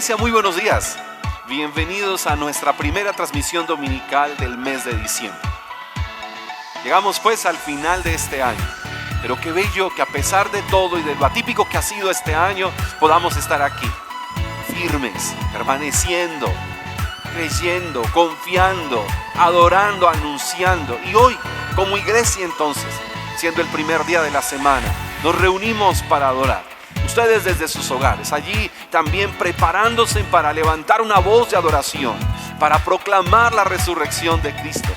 Iglesia, muy buenos días. Bienvenidos a nuestra primera transmisión dominical del mes de diciembre. Llegamos pues al final de este año, pero qué bello que a pesar de todo y de lo atípico que ha sido este año, podamos estar aquí, firmes, permaneciendo, creyendo, confiando, adorando, anunciando. Y hoy, como iglesia entonces, siendo el primer día de la semana, nos reunimos para adorar. Ustedes desde sus hogares, allí también preparándose para levantar una voz de adoración, para proclamar la resurrección de Cristo,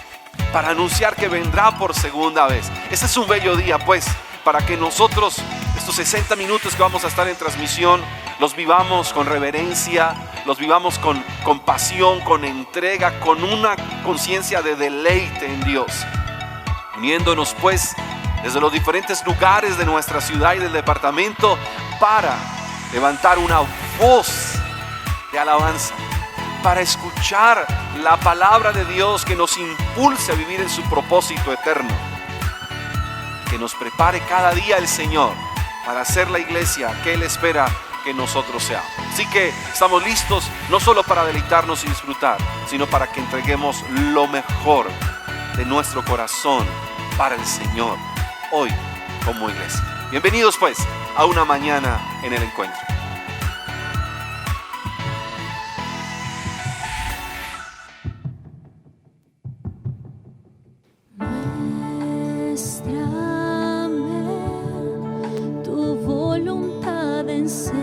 para anunciar que vendrá por segunda vez. Este es un bello día pues, para que nosotros, estos 60 minutos que vamos a estar en transmisión, los vivamos con reverencia, los vivamos con pasión, con entrega, con una conciencia de deleite en Dios. Uniéndonos pues desde los diferentes lugares de nuestra ciudad y del departamento para levantar una voz de alabanza, para escuchar la palabra de Dios que nos impulse a vivir en su propósito eterno, que nos prepare cada día el Señor para ser la iglesia que Él espera que nosotros seamos. Así que estamos listos no solo para deleitarnos y disfrutar, sino para que entreguemos lo mejor de nuestro corazón para el Señor hoy como iglesia. Bienvenidos pues a una mañana en el encuentro. Muéstrame tu voluntad, enséñame,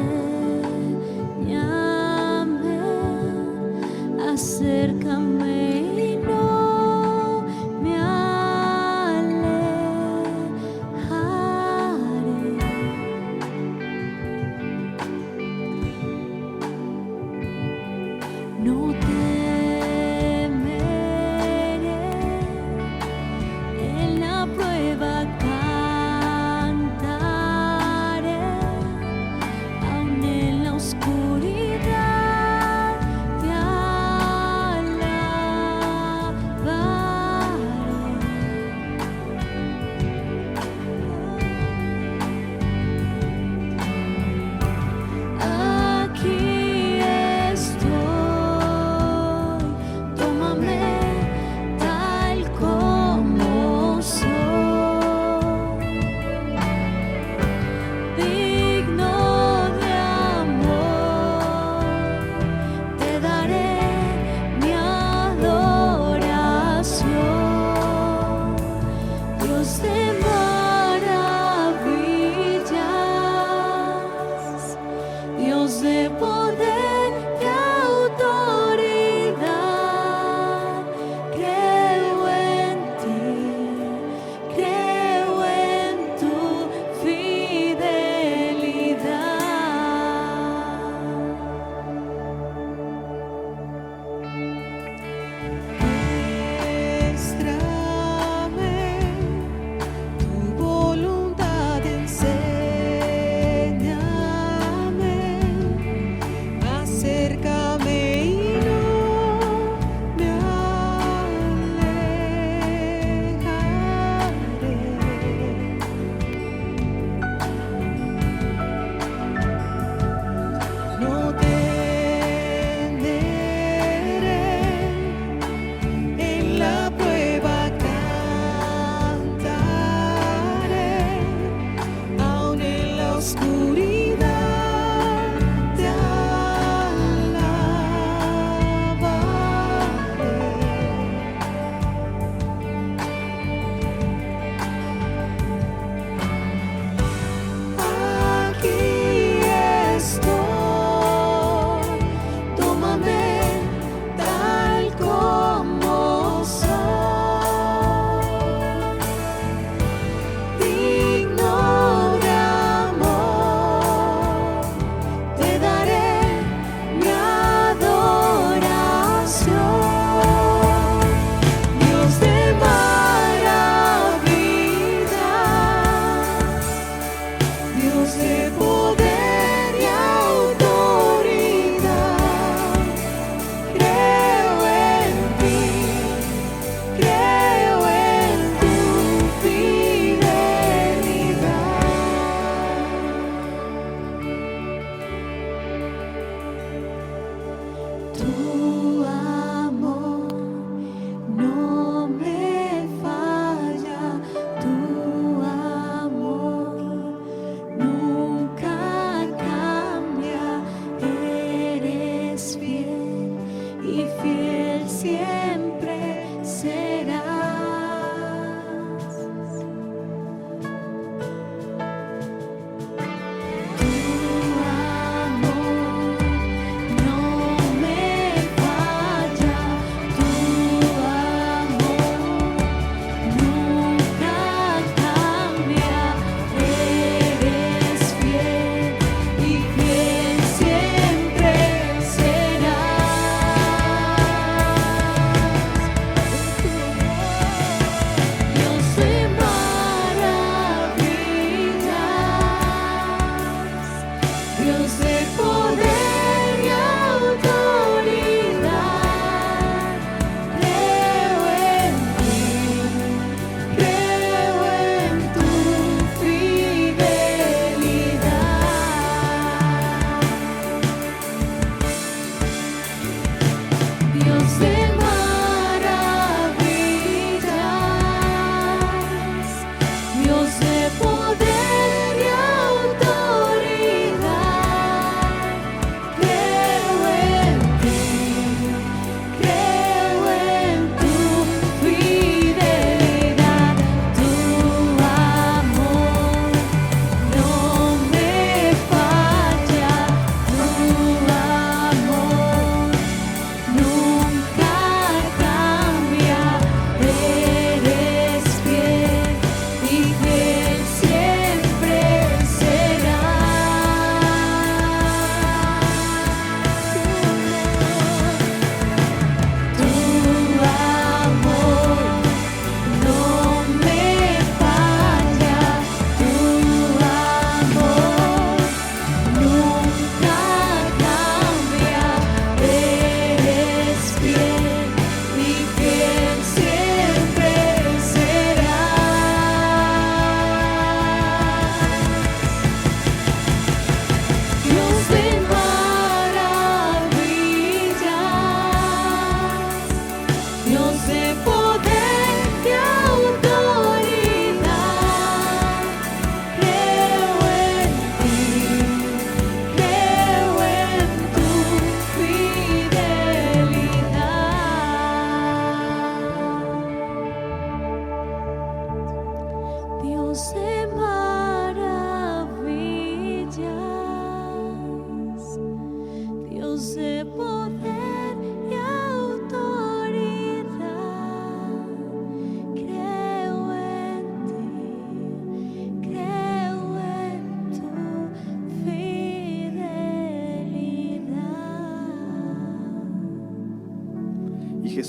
acércame y no me alejaré.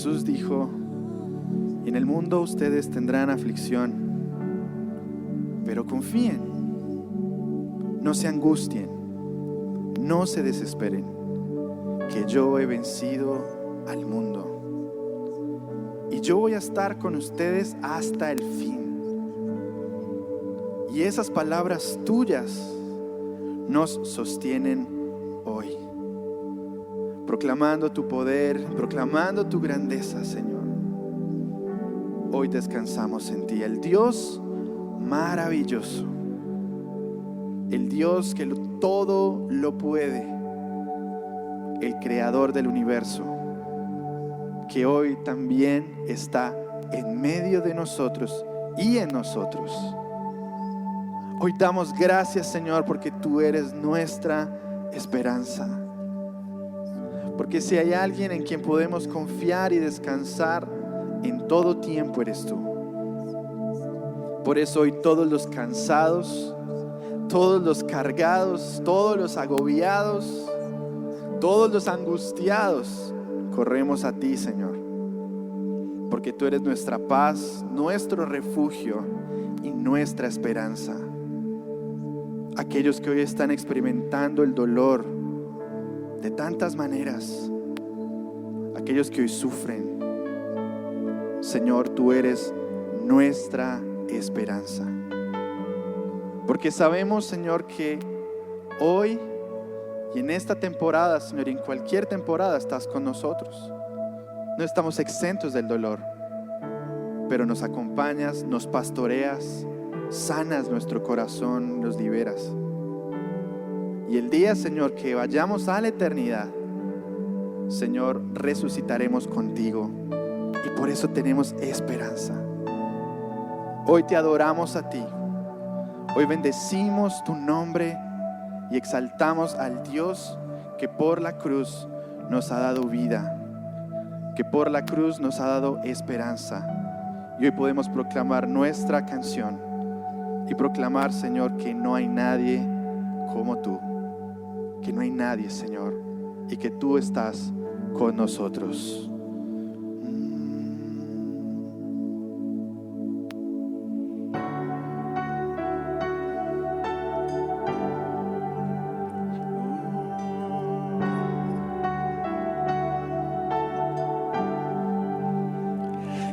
Jesús dijo: en el mundo ustedes tendrán aflicción, pero confíen, no se angustien, no se desesperen, que yo he vencido al mundo y yo voy a estar con ustedes hasta el fin. Y esas palabras tuyas nos sostienen hoy, proclamando tu poder, proclamando tu grandeza, Señor. Hoy descansamos en ti, el Dios maravilloso, el Dios que todo lo puede, el creador del universo, que hoy también está en medio de nosotros y en nosotros. Hoy damos gracias, Señor, porque tú eres nuestra esperanza. Porque si hay alguien en quien podemos confiar y descansar en todo tiempo, eres tú. Por eso hoy todos los cansados, todos los cargados, todos los agobiados, todos los angustiados, corremos a ti, Señor. Porque tú eres nuestra paz, nuestro refugio y nuestra esperanza. Aquellos que hoy están experimentando el dolor de tantas maneras, aquellos que hoy sufren, Señor, tú eres nuestra esperanza. Porque sabemos, Señor, que hoy y en esta temporada, Señor, y en cualquier temporada estás con nosotros. No estamos exentos del dolor, pero nos acompañas, nos pastoreas, sanas nuestro corazón, nos liberas. Y el día, Señor, que vayamos a la eternidad, Señor, resucitaremos contigo. Y por eso tenemos esperanza. Hoy te adoramos a ti. Hoy bendecimos tu nombre y exaltamos al Dios que por la cruz nos ha dado vida, que por la cruz nos ha dado esperanza. Y hoy podemos proclamar nuestra canción y proclamar, Señor, que no hay nadie como tú, que no hay nadie, Señor, y que tú estás con nosotros.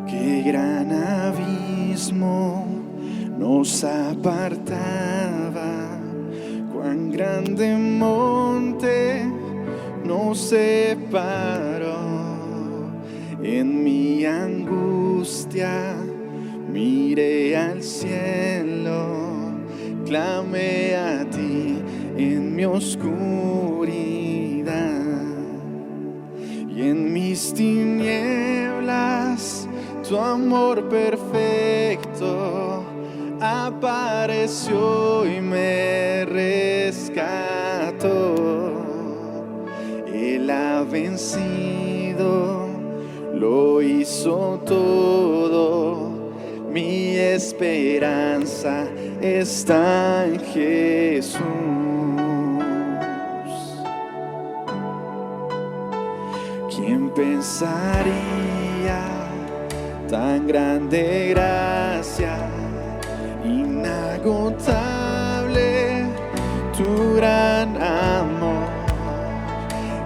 Qué gran abismo nos apartaba, cuán grande monte nos separó. En mi angustia miré al cielo, clamé a ti en mi oscuridad, y en mis tinieblas tu amor perfecto apareció y me rescató. Él ha vencido, lo hizo todo, mi esperanza está en Jesús. ¿Quién pensaría tan grande gracia, inagotable tu gran amor?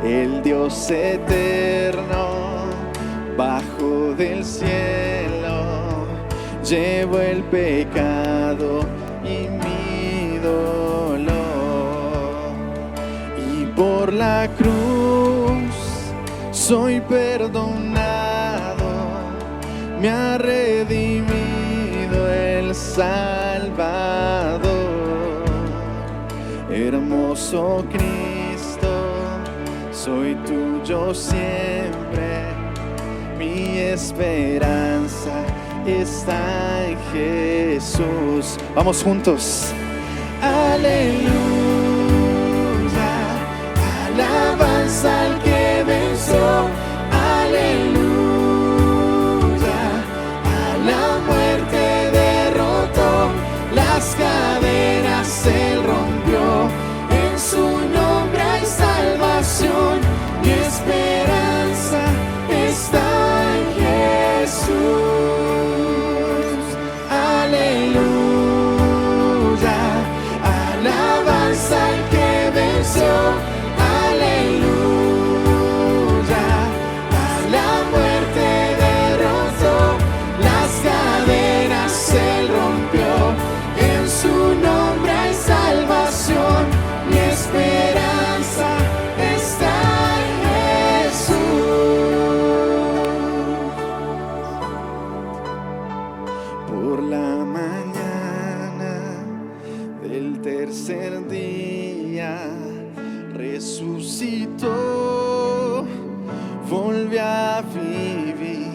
El Dios eterno bajo del cielo llevó el pecado y mi dolor, y por la cruz soy perdonado, me ha redimido el Salvador. Hermoso Cristo, soy tuyo siempre, mi esperanza está en Jesús. Vamos juntos. Aleluya, alabanza al que venció. Aleluya, a la muerte derrotó, las cadenas él rompió. En su nombre hay salvación, mi esperanza está en Por la mañana del tercer día resucitó, volvió a vivir.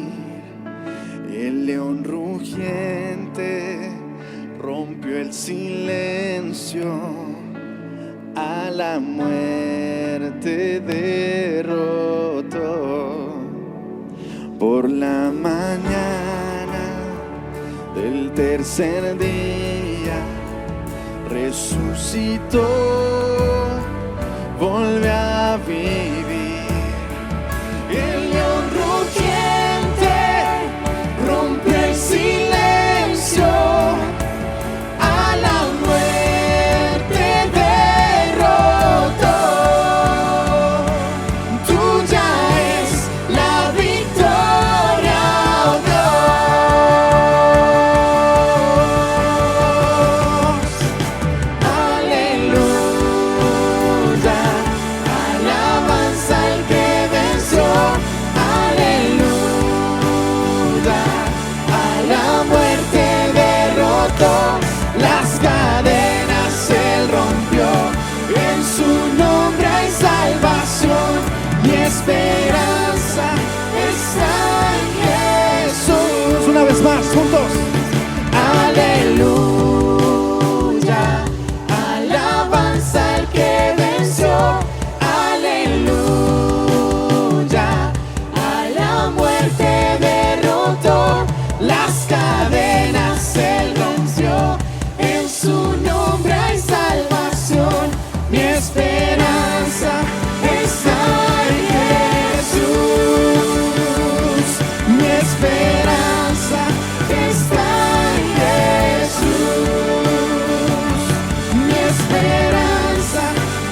El león rugiente rompió el silencio, a la muerte derrotó. Por la mañana del tercer día resucitó, volvió a vivir. El león rugiente rompió el silencio, a la muerte derrotó. Tuya es la victoria, oh Dios. Aleluya, alabanza al que venció. Aleluya, a la muerte derrotó. Las cadenas él rompió, en su nombre hay salvación. Mi esperanza está en Jesús. Una vez más, juntos. Aleluya, alabanza al que venció. Aleluya, a la muerte derrotó. Las cadenas él rompió, en su nombre hay salvación. Mi esperanza está en Jesús. Mi esperanza está en Jesús. Mi esperanza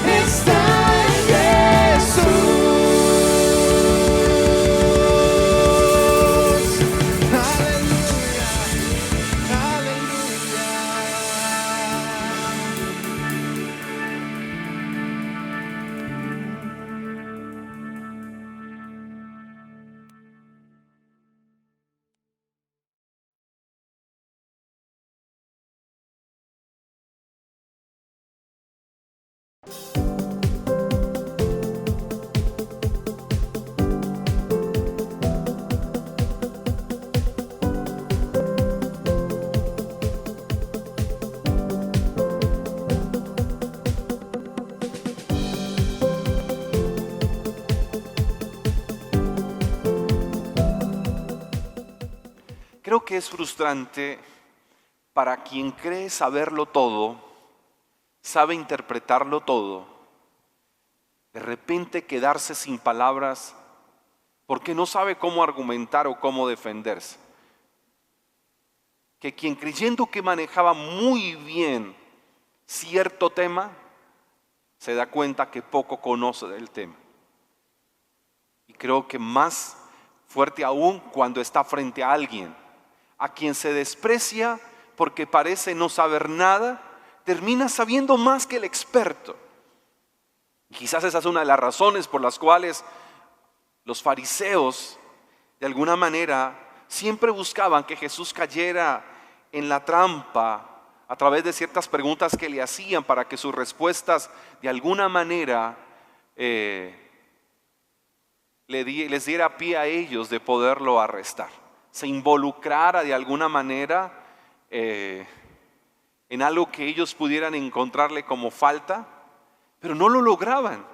está en Jesús. Aleluya, aleluya. Creo que es frustrante para quien cree saberlo todo, sabe interpretarlo todo, de repente quedarse sin palabras porque no sabe cómo argumentar o cómo defenderse. Que quien creyendo que manejaba muy bien cierto tema, se da cuenta que poco conoce del tema. Y creo que más fuerte aún cuando está frente a alguien a quien se desprecia porque parece no saber nada, termina sabiendo más que el experto. Y quizás esa es una de las razones por las cuales los fariseos, de alguna manera, siempre buscaban que Jesús cayera en la trampa a través de ciertas preguntas que le hacían para que sus respuestas de alguna manera les diera pie a ellos de poderlo arrestar. Se involucrara de alguna manera en algo que ellos pudieran encontrarle como falta, pero no lo lograban.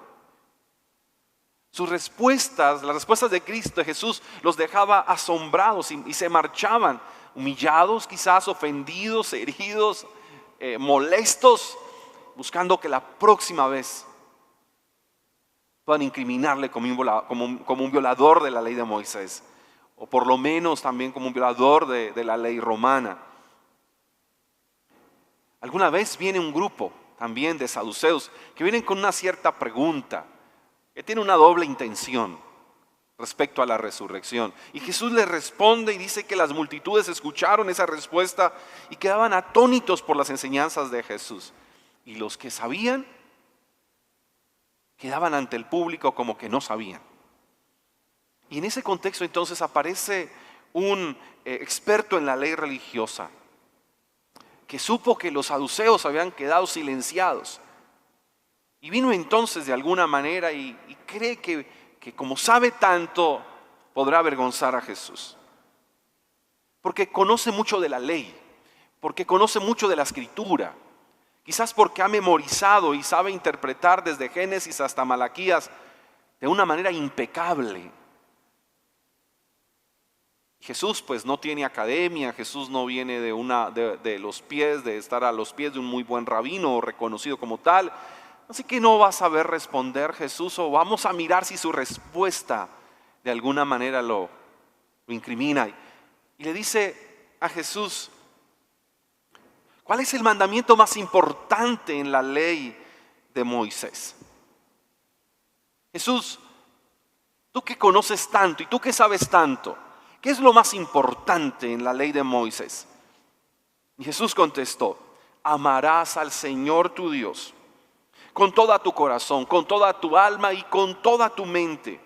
Sus respuestas, las respuestas de Cristo, de Jesús, los dejaba asombrados y se marchaban, humillados, quizás ofendidos, heridos, molestos, buscando que la próxima vez puedan incriminarle como un violador de la ley de Moisés, o por lo menos también como un violador de la ley romana. Alguna vez viene un grupo también de saduceos que vienen con una cierta pregunta, que tiene una doble intención respecto a la resurrección. Y Jesús les responde y dice que las multitudes escucharon esa respuesta y quedaban atónitos por las enseñanzas de Jesús. Y los que sabían quedaban ante el público como que no sabían. Y en ese contexto entonces aparece un experto en la ley religiosa, que supo que los saduceos habían quedado silenciados. Y vino entonces de alguna manera y cree que como sabe tanto, podrá avergonzar a Jesús. Porque conoce mucho de la ley, porque conoce mucho de la escritura. Quizás porque ha memorizado y sabe interpretar desde Génesis hasta Malaquías de una manera impecable. Jesús pues no tiene academia, Jesús no viene de los pies, de estar a los pies de un muy buen rabino reconocido como tal. Así que no va a saber responder Jesús, o vamos a mirar si su respuesta de alguna manera lo incrimina. Y le dice a Jesús: ¿cuál es el mandamiento más importante en la ley de Moisés? Jesús, tú que conoces tanto y tú que sabes tanto, ¿qué es lo más importante en la ley de Moisés? Y Jesús contestó: amarás al Señor tu Dios con toda tu corazón, con toda tu alma y con toda tu mente.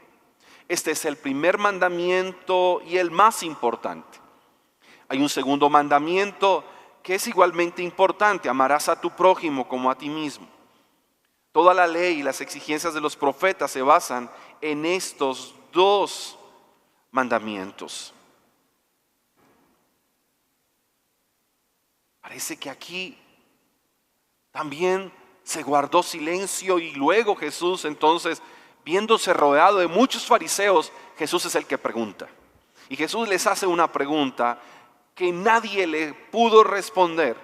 Este es el primer mandamiento y el más importante. Hay un segundo mandamiento que es igualmente importante: amarás a tu prójimo como a ti mismo. Toda la ley y las exigencias de los profetas se basan en estos dos mandamientos. Parece que aquí también se guardó silencio, y luego Jesús, entonces, viéndose rodeado de muchos fariseos, Jesús es el que pregunta. Y Jesús les hace una pregunta que nadie le pudo responder.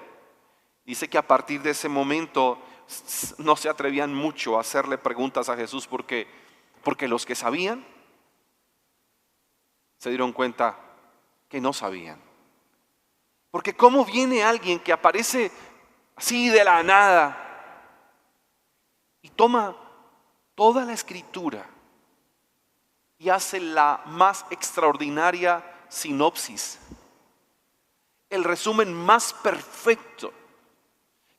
Dice que a partir de ese momento no se atrevían mucho a hacerle preguntas a Jesús, porque los que sabían se dieron cuenta que no sabían. Porque ¿cómo viene alguien que aparece así de la nada y toma toda la escritura y hace la más extraordinaria sinopsis, el resumen más perfecto?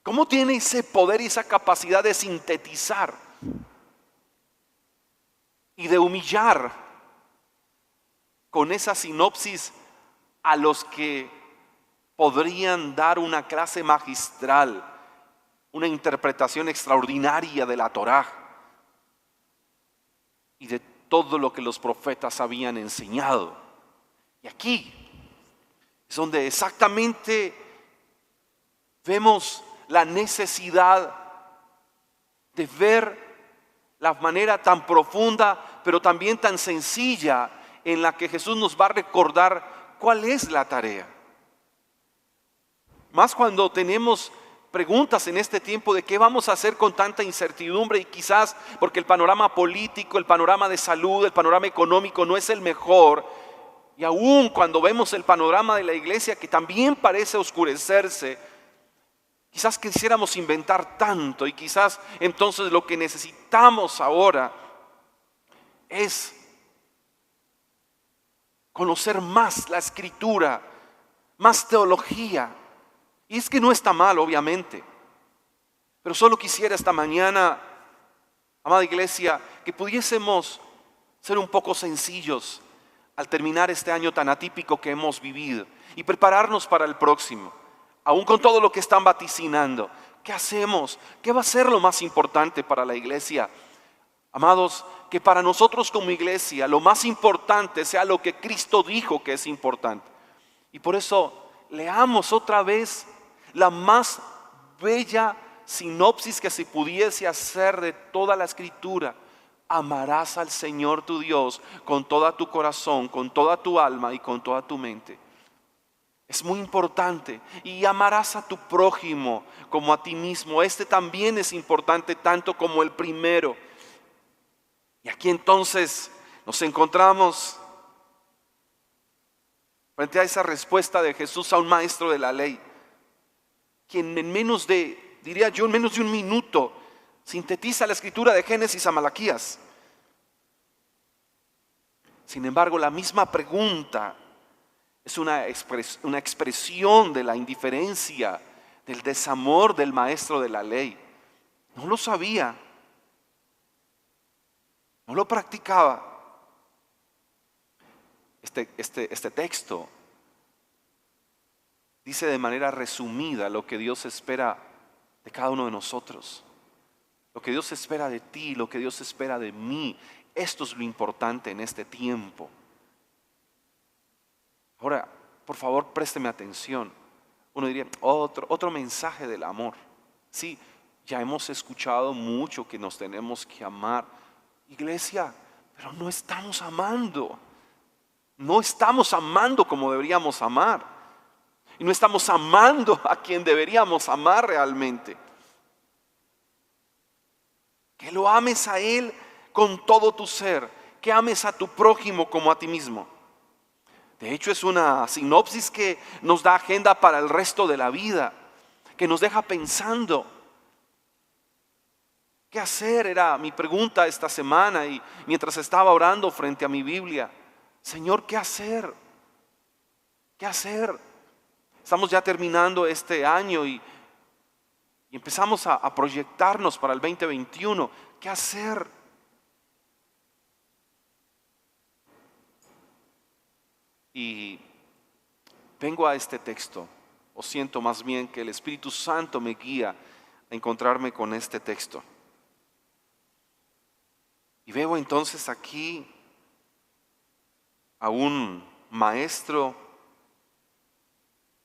¿Cómo tiene ese poder y esa capacidad de sintetizar y de humillar con esa sinopsis a los que podrían dar una clase magistral, una interpretación extraordinaria de la Torá y de todo lo que los profetas habían enseñado? Y aquí es donde exactamente vemos la necesidad de ver la manera tan profunda, pero también tan sencilla, en la que Jesús nos va a recordar cuál es la tarea. Más cuando tenemos preguntas en este tiempo de qué vamos a hacer con tanta incertidumbre, y quizás porque el panorama político, el panorama de salud, el panorama económico no es el mejor. Y aún cuando vemos el panorama de la iglesia, que también parece oscurecerse, quizás quisiéramos inventar tanto, y quizás entonces lo que necesitamos ahora es conocer más la escritura, más teología. Y es que no está mal, obviamente, pero solo quisiera esta mañana, amada iglesia, que pudiésemos ser un poco sencillos al terminar este año tan atípico que hemos vivido y prepararnos para el próximo. Aún con todo lo que están vaticinando, ¿qué hacemos? ¿Qué va a ser lo más importante para la iglesia? Amados, que para nosotros como iglesia lo más importante sea lo que Cristo dijo que es importante. Y por eso leamos otra vez la más bella sinopsis que se pudiese hacer de toda la escritura. Amarás al Señor tu Dios con toda tu corazón, con toda tu alma y con toda tu mente. Es muy importante. Y amarás a tu prójimo como a ti mismo. Este también es importante tanto como el primero. Y aquí entonces nos encontramos frente a esa respuesta de Jesús a un maestro de la ley, quien en menos de, diría yo, en menos de un minuto sintetiza la escritura de Génesis a Malaquías. Sin embargo, la misma pregunta es una expresión de la indiferencia, del desamor del maestro de la ley. No lo sabía, no lo practicaba. este texto dice de manera resumida lo que Dios espera de cada uno de nosotros. Lo que Dios espera de ti, lo que Dios espera de mí. Esto es lo importante en este tiempo. Ahora, por favor, présteme atención. Uno diría, otro mensaje del amor. Sí, ya hemos escuchado mucho que nos tenemos que amar. Iglesia, pero no estamos amando. No estamos amando como deberíamos amar. Y no estamos amando a quien deberíamos amar realmente. Que lo ames a Él con todo tu ser. Que ames a tu prójimo como a ti mismo. De hecho, es una sinopsis que nos da agenda para el resto de la vida. Que nos deja pensando. ¿Qué hacer? Era mi pregunta esta semana y mientras estaba orando frente a mi Biblia. Señor, ¿qué hacer? ¿Qué hacer? Estamos ya terminando este año y empezamos a proyectarnos para el 2021. ¿Qué hacer? Y vengo a este texto, o siento más bien que el Espíritu Santo me guía a encontrarme con este texto. Y veo entonces aquí a un maestro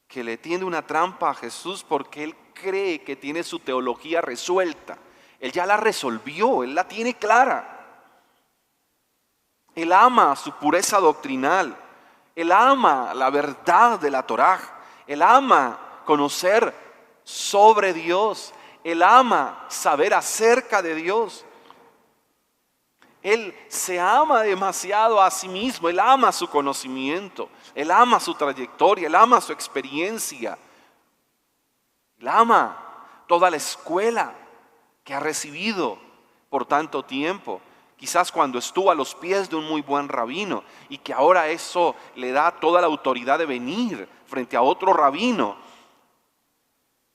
que le tiende una trampa a Jesús porque él cree que tiene su teología resuelta. Él ya la resolvió, él la tiene clara. Él ama su pureza doctrinal, él ama la verdad de la Torá, él ama conocer sobre Dios, él ama saber acerca de Dios. Él se ama demasiado a sí mismo, Él ama su conocimiento, Él ama su trayectoria, Él ama su experiencia, Él ama toda la escuela que ha recibido por tanto tiempo. Quizás cuando estuvo a los pies de un muy buen rabino y que ahora eso le da toda la autoridad de venir frente a otro rabino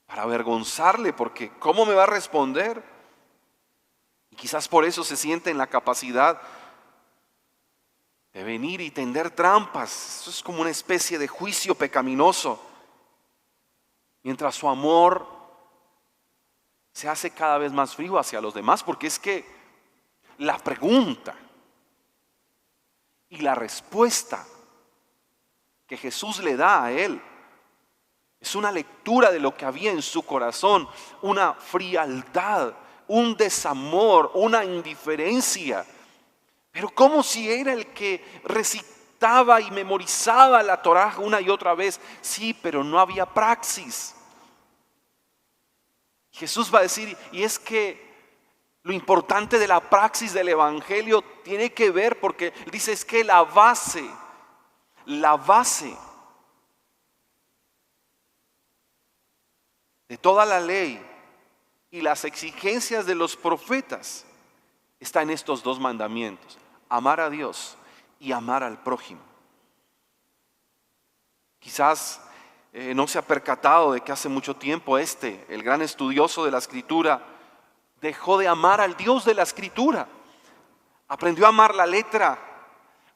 para avergonzarle, porque ¿cómo me va a responder? Quizás por eso se siente en la capacidad de venir y tender trampas. Eso es como una especie de juicio pecaminoso. Mientras su amor se hace cada vez más frío hacia los demás, porque es que la pregunta y la respuesta que Jesús le da a él es una lectura de lo que había en su corazón, una frialdad, un desamor, una indiferencia. Pero como si era el que recitaba y memorizaba la Torá una y otra vez. Sí, pero no había praxis. Jesús va a decir, y es que lo importante de la praxis del Evangelio tiene que ver, porque dice, es que la base de toda la ley y las exigencias de los profetas está en estos dos mandamientos: amar a Dios y amar al prójimo. Quizás no se ha percatado de que hace mucho tiempo el gran estudioso de la Escritura, dejó de amar al Dios de la Escritura. Aprendió a amar la letra,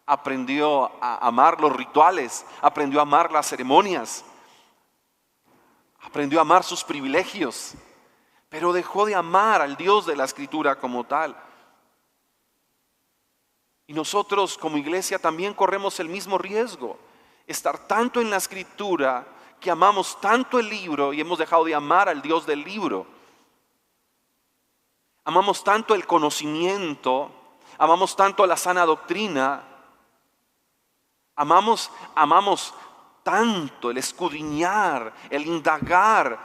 aprendió a amar los rituales, aprendió a amar las ceremonias, aprendió a amar sus privilegios, pero dejó de amar al Dios de la Escritura como tal. Y nosotros como iglesia también corremos el mismo riesgo, estar tanto en la Escritura que amamos tanto el libro y hemos dejado de amar al Dios del libro. Amamos tanto el conocimiento, amamos tanto la sana doctrina, amamos tanto el escudriñar, el indagar,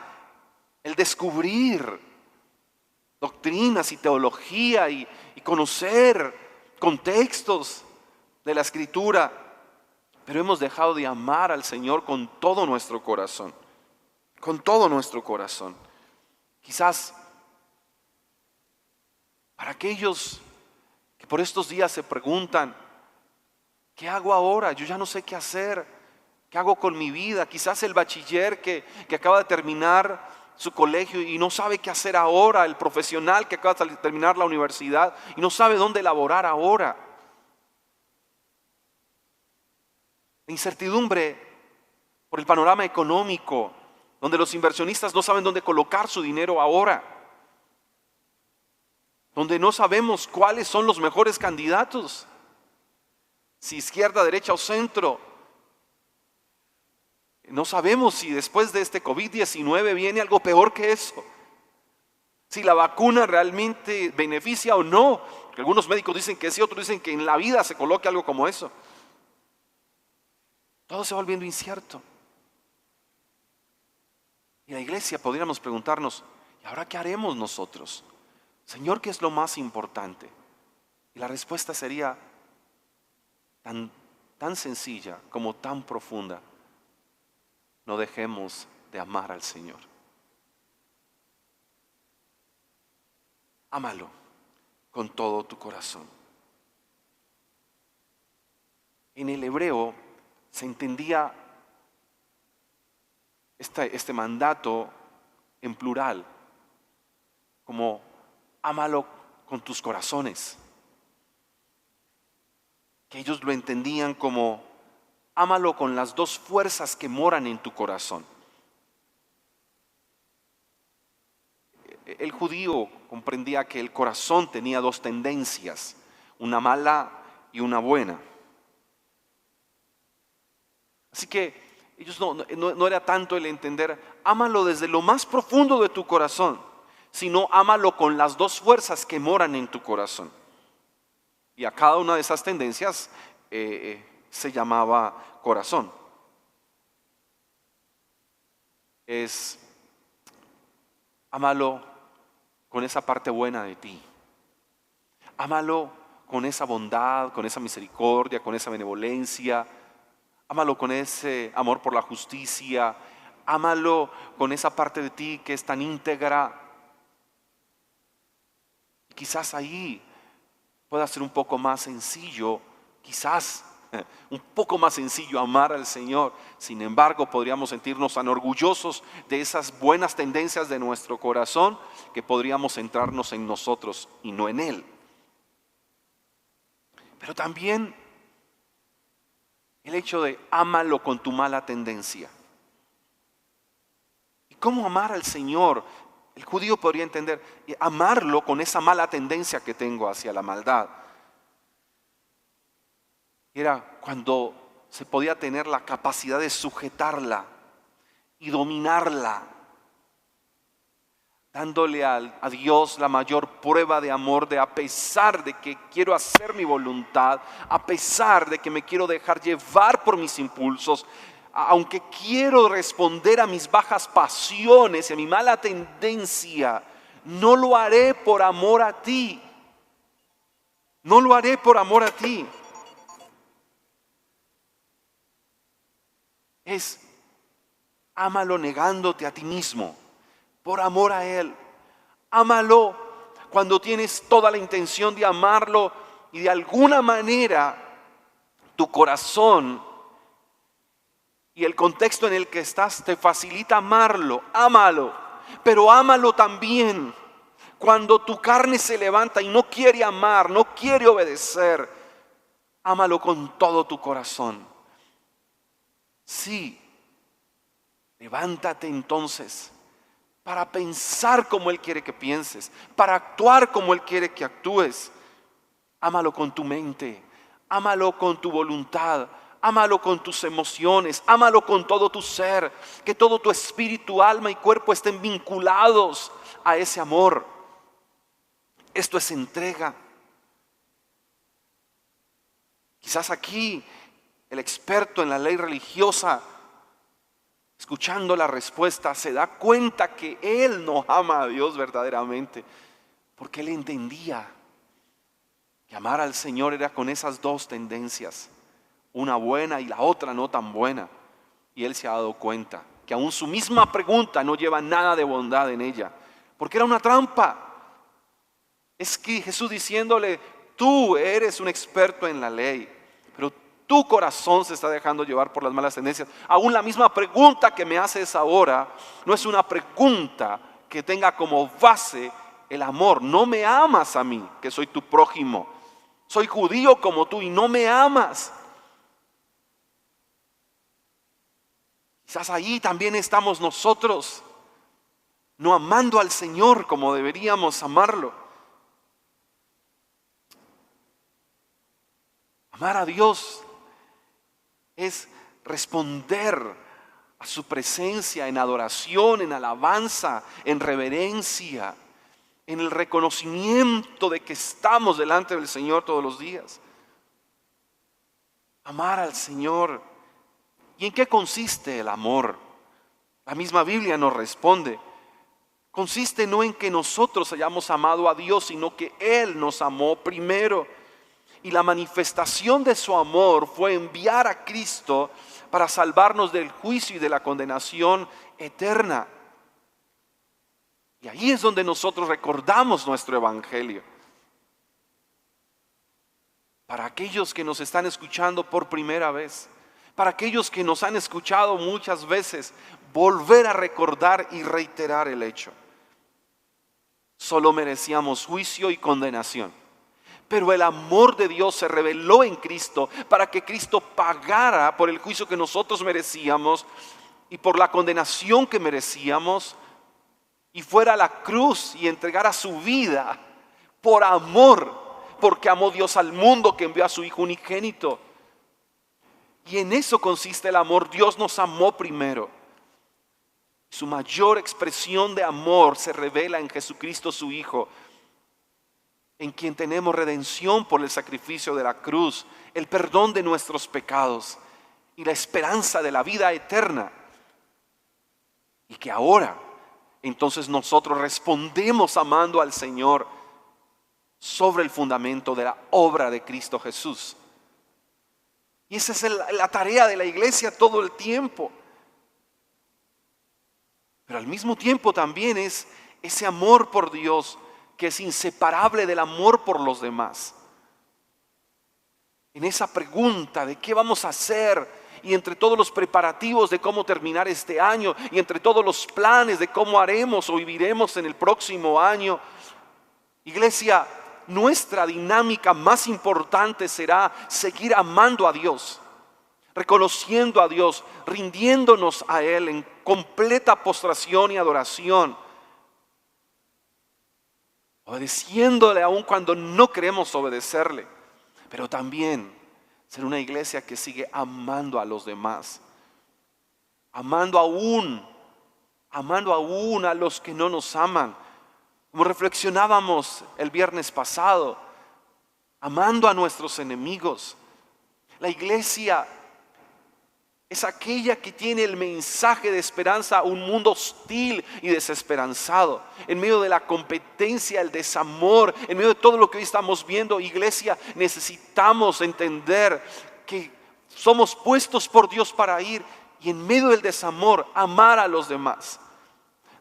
el descubrir doctrinas y teología y conocer contextos de la Escritura, pero hemos dejado de amar al Señor con todo nuestro corazón, con todo nuestro corazón. Quizás para aquellos que por estos días se preguntan, ¿qué hago ahora? Yo ya no sé qué hacer. ¿Qué hago con mi vida? Quizás el bachiller que acaba de terminar su colegio y no sabe qué hacer ahora. El profesional que acaba de terminar la universidad y no sabe dónde laborar ahora. La incertidumbre por el panorama económico, donde los inversionistas no saben dónde colocar su dinero ahora, donde no sabemos cuáles son los mejores candidatos, si izquierda, derecha o centro. No sabemos si después de este COVID-19 viene algo peor que eso. Si la vacuna realmente beneficia o no. Porque algunos médicos dicen que sí, otros dicen que en la vida se coloque algo como eso. Todo se va volviendo incierto. Y la iglesia podríamos preguntarnos, ¿y ahora qué haremos nosotros? Señor, ¿qué es lo más importante? Y la respuesta sería tan sencilla como tan profunda. No dejemos de amar al Señor. Ámalo con todo tu corazón. En el hebreo se entendía este mandato en plural como ámalo con tus corazones. Que ellos lo entendían como ámalo con las dos fuerzas que moran en tu corazón. El judío comprendía que el corazón tenía dos tendencias, una mala y una buena. Así que ellos no era tanto el entender, ámalo desde lo más profundo de tu corazón, sino ámalo con las dos fuerzas que moran en tu corazón. Y a cada una de esas tendencias se llamaba corazón. Ámalo con esa parte buena de ti. Ámalo con esa bondad, con esa misericordia, con esa benevolencia. Ámalo con ese amor por la justicia. Ámalo con esa parte de ti que es tan íntegra. Quizás ahí pueda ser un poco más sencillo, un poco más sencillo amar al Señor. Sin embargo, podríamos sentirnos tan orgullosos de esas buenas tendencias de nuestro corazón que podríamos centrarnos en nosotros y no en Él. Pero también el hecho de ámalo con tu mala tendencia. ¿Y cómo amar al Señor? El judío podría entender, amarlo con esa mala tendencia que tengo hacia la maldad. Era cuando se podía tener la capacidad de sujetarla y dominarla, dándole a Dios la mayor prueba de amor, de a pesar de que quiero hacer mi voluntad, a pesar de que me quiero dejar llevar por mis impulsos, aunque quiero responder a mis bajas pasiones y a mi mala tendencia, no lo haré por amor a ti. No lo haré por amor a ti. Ámalo negándote a ti mismo, por amor a Él. Ámalo cuando tienes toda la intención de amarlo y de alguna manera tu corazón y el contexto en el que estás te facilita amarlo. Ámalo, pero ámalo también cuando tu carne se levanta y no quiere amar, no quiere obedecer. Ámalo con todo tu corazón. Sí, levántate entonces para pensar como Él quiere que pienses, para actuar como Él quiere que actúes. Ámalo con tu mente, ámalo con tu voluntad, ámalo con tus emociones, ámalo con todo tu ser, que todo tu espíritu, alma y cuerpo estén vinculados a ese amor. Esto es entrega. Quizás aquí el experto en la ley religiosa, escuchando la respuesta, se da cuenta que él no ama a Dios verdaderamente, porque él entendía que amar al Señor era con esas dos tendencias, una buena y la otra no tan buena. Y él se ha dado cuenta que aún su misma pregunta no lleva nada de bondad en ella, porque era una trampa. Es que Jesús diciéndole, tú eres un experto en la ley, pero tu corazón se está dejando llevar por las malas tendencias. Aún la misma pregunta que me haces ahora no es una pregunta que tenga como base el amor. No me amas a mí, que soy tu prójimo. Soy judío como tú y no me amas. Quizás ahí también estamos nosotros, no amando al Señor como deberíamos amarlo. Amar a Dios es responder a su presencia en adoración, en alabanza, en reverencia, en el reconocimiento de que estamos delante del Señor todos los días. Amar al Señor. ¿Y en qué consiste el amor? La misma Biblia nos responde. Consiste no en que nosotros hayamos amado a Dios, sino que Él nos amó primero. Y la manifestación de su amor fue enviar a Cristo para salvarnos del juicio y de la condenación eterna. Y ahí es donde nosotros recordamos nuestro evangelio. Para aquellos que nos están escuchando por primera vez, para aquellos que nos han escuchado muchas veces, volver a recordar y reiterar el hecho. Solo merecíamos juicio y condenación. Pero el amor de Dios se reveló en Cristo para que Cristo pagara por el juicio que nosotros merecíamos y por la condenación que merecíamos, y fuera a la cruz y entregara su vida por amor, porque amó Dios al mundo que envió a su Hijo unigénito. Y en eso consiste el amor. Dios nos amó primero. Su mayor expresión de amor se revela en Jesucristo su Hijo, en quien tenemos redención por el sacrificio de la cruz, el perdón de nuestros pecados y la esperanza de la vida eterna. Y que ahora, entonces nosotros respondemos amando al Señor sobre el fundamento de la obra de Cristo Jesús. Y esa es la tarea de la iglesia todo el tiempo. Pero al mismo tiempo también es ese amor por Dios que es inseparable del amor por los demás. En esa pregunta de qué vamos a hacer, y entre todos los preparativos de cómo terminar este año, y entre todos los planes de cómo haremos o viviremos en el próximo año, iglesia, nuestra dinámica más importante será seguir amando a Dios, reconociendo a Dios, rindiéndonos a Él en completa postración y adoración, obedeciéndole aun cuando no queremos obedecerle, pero también ser una iglesia que sigue amando a los demás, amando aún a los que no nos aman, como reflexionábamos el viernes pasado, amando a nuestros enemigos. La iglesia es aquella que tiene el mensaje de esperanza a un mundo hostil y desesperanzado. En medio de la competencia, el desamor, en medio de todo lo que hoy estamos viendo, iglesia, necesitamos entender que somos puestos por Dios para ir y en medio del desamor amar a los demás.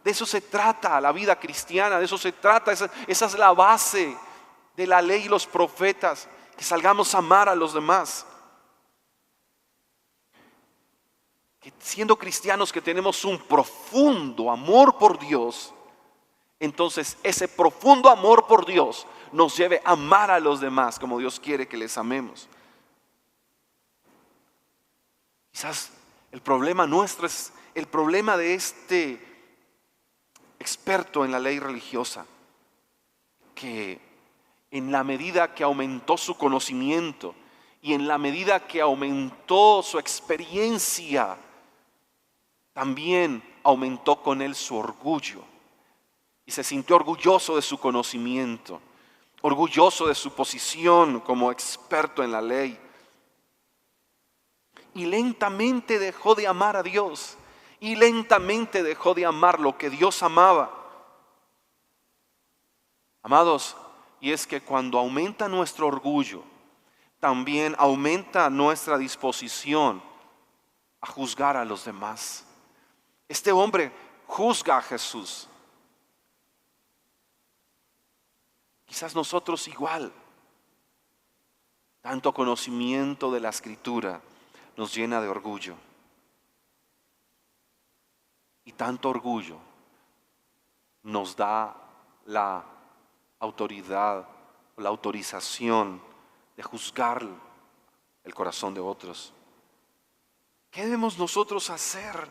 De eso se trata la vida cristiana, de eso se trata, esa es la base de la ley y los profetas, que salgamos a amar a los demás. Que siendo cristianos que tenemos un profundo amor por Dios, entonces ese profundo amor por Dios nos lleve a amar a los demás como Dios quiere que les amemos. Quizás el problema nuestro es el problema de este experto en la ley religiosa, que en la medida que aumentó su conocimiento y en la medida que aumentó su experiencia, también aumentó con él su orgullo y se sintió orgulloso de su conocimiento, orgulloso de su posición como experto en la ley. Y lentamente dejó de amar a Dios y lentamente dejó de amar lo que Dios amaba. Amados, y es que cuando aumenta nuestro orgullo, también aumenta nuestra disposición a juzgar a los demás. Este hombre juzga a Jesús. Quizás nosotros igual. Tanto conocimiento de la Escritura nos llena de orgullo. Y tanto orgullo nos da la autoridad o la autorización de juzgar el corazón de otros. ¿Qué debemos nosotros hacer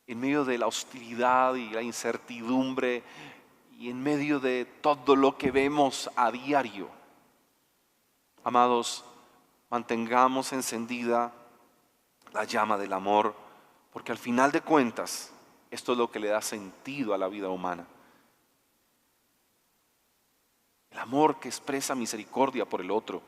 en medio de la hostilidad y la incertidumbre y en medio de todo lo que vemos a diario? Amados, mantengamos encendida la llama del amor, porque al final de cuentas, esto es lo que le da sentido a la vida humana. El amor que expresa misericordia por el otro,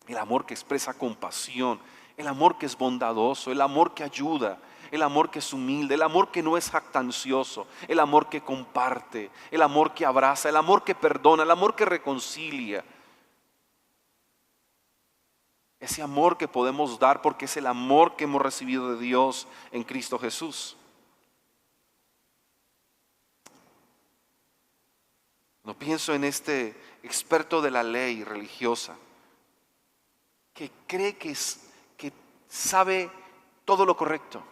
el amor que expresa compasión, el amor que es bondadoso, el amor que ayuda, el amor que es humilde, el amor que no es jactancioso, el amor que comparte, el amor que abraza, el amor que perdona, el amor que reconcilia. Ese amor que podemos dar porque es el amor que hemos recibido de Dios en Cristo Jesús. No pienso en este experto de la ley religiosa que cree que sabe todo lo correcto.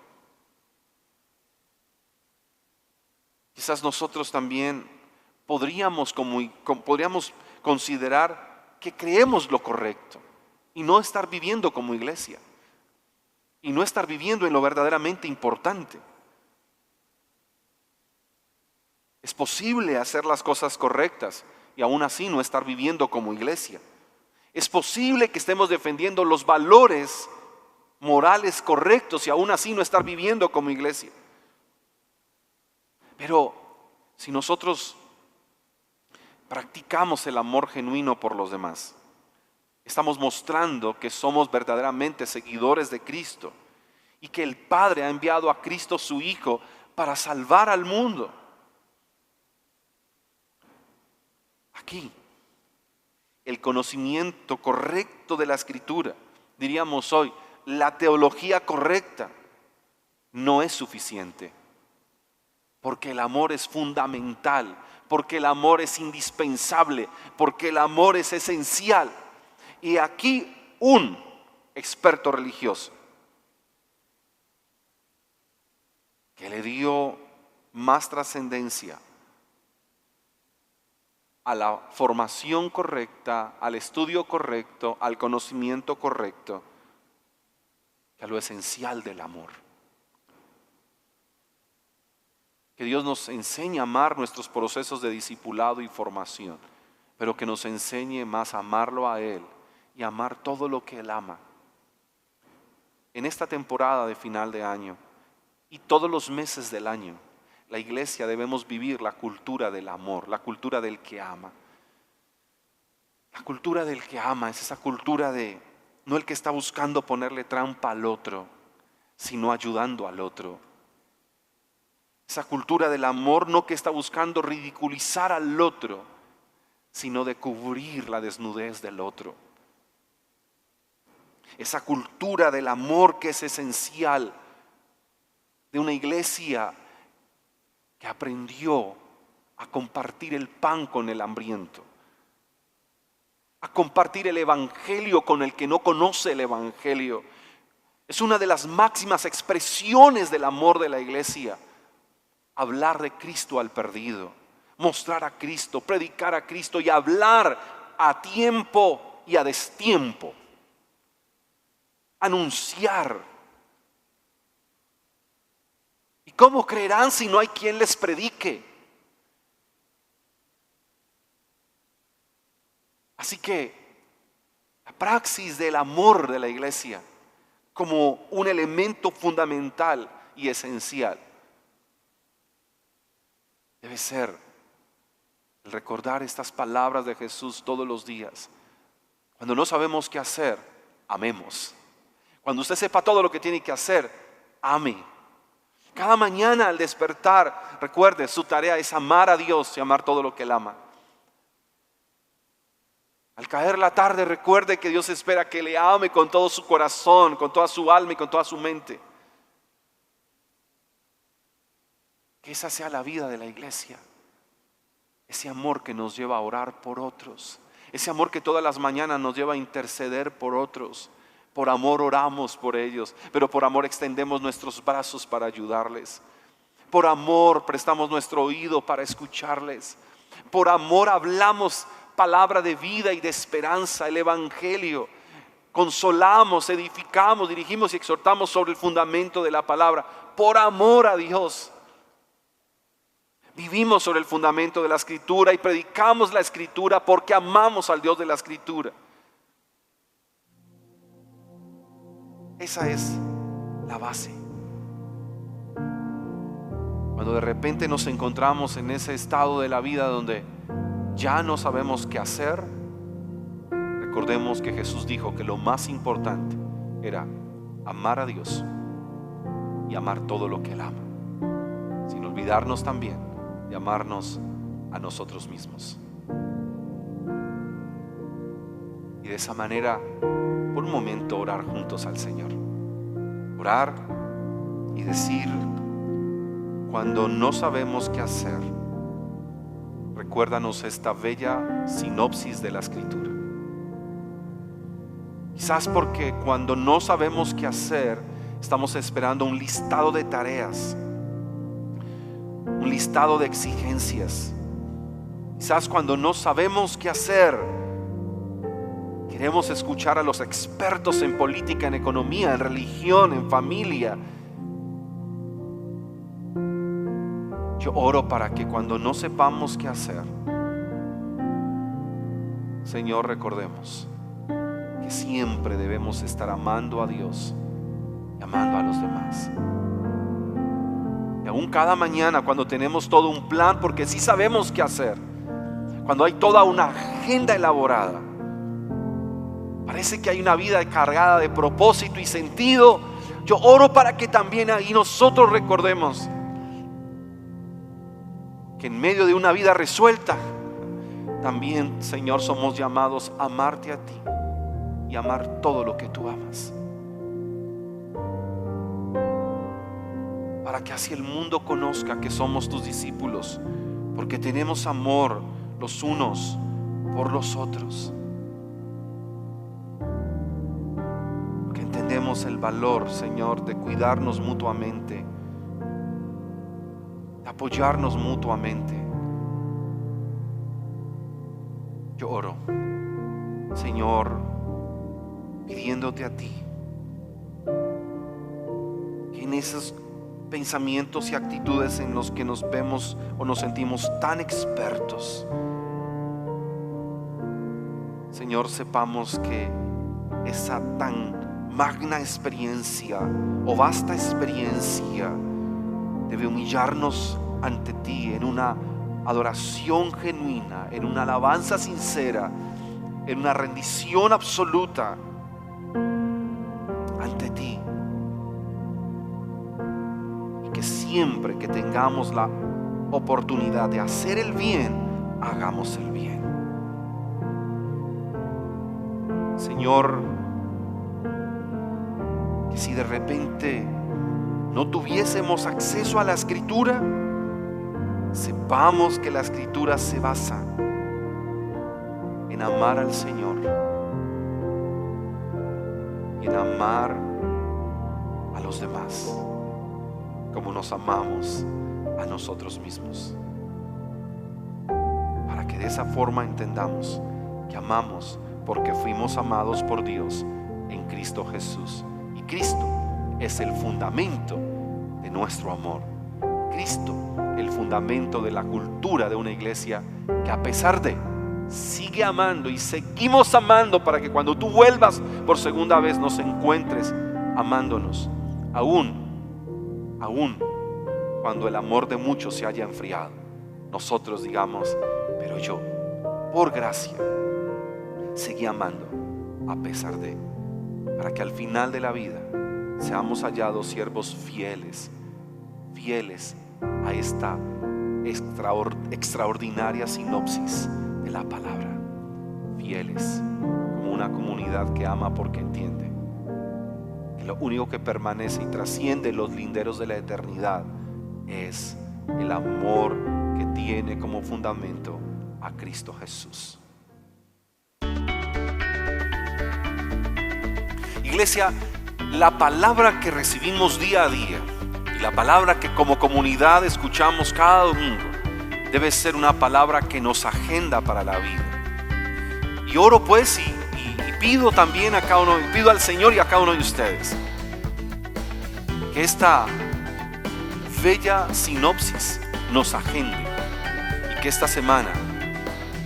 Quizás nosotros también podríamos considerar que creemos lo correcto y no estar viviendo como iglesia y no estar viviendo en lo verdaderamente importante. Es posible hacer las cosas correctas y aún así no estar viviendo como iglesia. Es posible que estemos defendiendo los valores morales correctos y aún así no estar viviendo como iglesia. Pero si nosotros practicamos el amor genuino por los demás, estamos mostrando que somos verdaderamente seguidores de Cristo y que el Padre ha enviado a Cristo su Hijo para salvar al mundo. Aquí, el conocimiento correcto de la Escritura, diríamos hoy, la teología correcta, no es suficiente. Porque el amor es fundamental, porque el amor es indispensable, porque el amor es esencial. Y aquí un experto religioso que le dio más trascendencia a la formación correcta, al estudio correcto, al conocimiento correcto, que a lo esencial del amor. Que Dios nos enseñe a amar nuestros procesos de discipulado y formación, pero que nos enseñe más a amarlo a Él y amar todo lo que Él ama. En esta temporada de final de año y todos los meses del año, la iglesia debemos vivir la cultura del amor, la cultura del que ama. La cultura del que ama es esa cultura de no el que está buscando ponerle trampa al otro, sino ayudando al otro. Esa cultura del amor no que está buscando ridiculizar al otro, sino de cubrir la desnudez del otro. Esa cultura del amor que es esencial de una iglesia que aprendió a compartir el pan con el hambriento, a compartir el evangelio con el que no conoce el evangelio. Es una de las máximas expresiones del amor de la iglesia. Hablar de Cristo al perdido, mostrar a Cristo, predicar a Cristo y hablar a tiempo y a destiempo. Anunciar. ¿Y cómo creerán si no hay quien les predique? Así que la praxis del amor de la iglesia como un elemento fundamental y esencial debe ser el recordar estas palabras de Jesús todos los días. Cuando no sabemos qué hacer, amemos. Cuando usted sepa todo lo que tiene que hacer, ame. Cada mañana al despertar, recuerde, su tarea es amar a Dios y amar todo lo que Él ama. Al caer la tarde, recuerde que Dios espera que le ame con todo su corazón, con toda su alma y con toda su mente. Que esa sea la vida de la iglesia. Ese amor que nos lleva a orar por otros. Ese amor que todas las mañanas nos lleva a interceder por otros. Por amor oramos por ellos, pero por amor extendemos nuestros brazos para ayudarles. Por amor prestamos nuestro oído para escucharles. Por amor hablamos palabra de vida y de esperanza, el evangelio, consolamos, edificamos, dirigimos y exhortamos sobre el fundamento de la palabra, por amor a Dios. Vivimos sobre el fundamento de la Escritura y predicamos la Escritura porque amamos al Dios de la Escritura. Esa es la base. Cuando de repente nos encontramos en ese estado de la vida donde ya no sabemos qué hacer, recordemos que Jesús dijo que lo más importante era amar a Dios y amar todo lo que Él ama, sin olvidarnos también de amarnos a nosotros mismos. Y de esa manera, por un momento, orar juntos al Señor. Orar y decir, cuando no sabemos qué hacer, recuérdanos esta bella sinopsis de la Escritura. Quizás porque cuando no sabemos qué hacer, estamos esperando un listado de tareas, un listado de exigencias. Quizás cuando no sabemos qué hacer, queremos escuchar a los expertos en política, en economía, en religión, en familia. Yo oro para que cuando no sepamos qué hacer, Señor, recordemos que siempre debemos estar amando a Dios y amando a los demás. Y aún cada mañana, cuando tenemos todo un plan, porque sí sabemos qué hacer, cuando hay toda una agenda elaborada, parece que hay una vida cargada de propósito y sentido. Yo oro para que también ahí nosotros recordemos que en medio de una vida resuelta, también, Señor, somos llamados a amarte a ti y amar todo lo que tú amas, para que así el mundo conozca que somos tus discípulos, porque tenemos amor los unos por los otros, porque entendemos el valor, Señor, de cuidarnos mutuamente, de apoyarnos mutuamente. Yo oro, Señor, pidiéndote a ti que en esos pensamientos y actitudes en los que nos vemos o nos sentimos tan expertos, Señor, sepamos que esa tan magna experiencia o vasta experiencia debe humillarnos ante ti en una adoración genuina, en una alabanza sincera, en una rendición absoluta ante ti. Y que siempre que tengamos la oportunidad de hacer el bien, hagamos el bien. Señor, que si de repente no tuviésemos acceso a la Escritura, sepamos que la Escritura se basa en amar al Señor y en amar a los demás como nos amamos a nosotros mismos, para que de esa forma entendamos que amamos porque fuimos amados por Dios en Cristo Jesús, y Cristo es el fundamento de nuestro amor. Cristo, el fundamento de la cultura de una iglesia que, a pesar de, sigue amando y seguimos amando, para que cuando tú vuelvas por segunda vez nos encuentres amándonos, aún cuando el amor de muchos se haya enfriado, nosotros digamos, pero yo, por gracia, seguí amando a pesar de, para que al final de la vida seamos hallados siervos fieles a esta extraordinaria sinopsis de la palabra. Fieles como una comunidad que ama porque entiende que lo único que permanece y trasciende los linderos de la eternidad es el amor que tiene como fundamento a Cristo Jesús. Iglesia, la palabra que recibimos día a día y la palabra que como comunidad escuchamos cada domingo debe ser una palabra que nos agenda para la vida. Y oro pues y y pido también a cada uno, pido al Señor y a cada uno de ustedes que esta bella sinopsis nos agende y que esta semana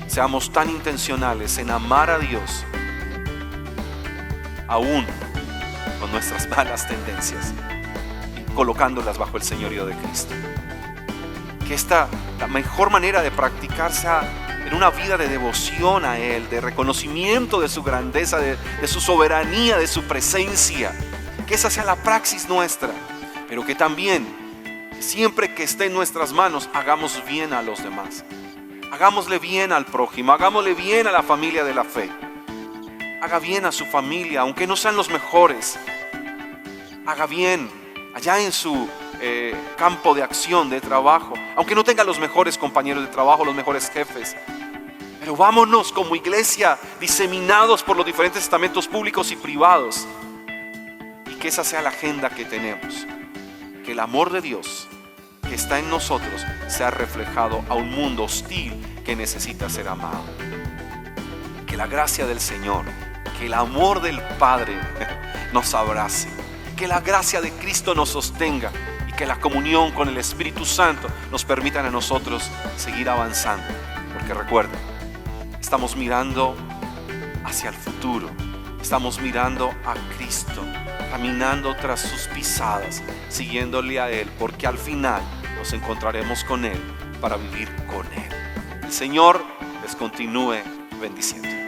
seamos tan intencionales en amar a Dios aún con nuestras malas tendencias y colocándolas bajo el señorío de Cristo. Que la mejor manera de practicar sea en una vida de devoción a Él, de reconocimiento de su grandeza, de su soberanía, de su presencia. Que esa sea la praxis nuestra, pero que también, siempre que esté en nuestras manos, hagamos bien a los demás. Hagámosle bien al prójimo, hagámosle bien a la familia de la fe. Haga bien a su familia, aunque no sean los mejores. Haga bien allá en su campo de acción, de trabajo, aunque no tenga los mejores compañeros de trabajo, los mejores jefes. Pero vámonos como iglesia diseminados por los diferentes estamentos públicos y privados, y que esa sea la agenda que tenemos, que el amor de Dios que está en nosotros sea reflejado a un mundo hostil que necesita ser amado. Que la gracia del Señor, que el amor del Padre nos abrace, que la gracia de Cristo nos sostenga y que la comunión con el Espíritu Santo nos permitan a nosotros seguir avanzando. Porque recuerden, estamos mirando hacia el futuro, estamos mirando a Cristo, caminando tras sus pisadas, siguiéndole a Él, porque al final nos encontraremos con Él para vivir con Él. El Señor les continúe bendiciendo.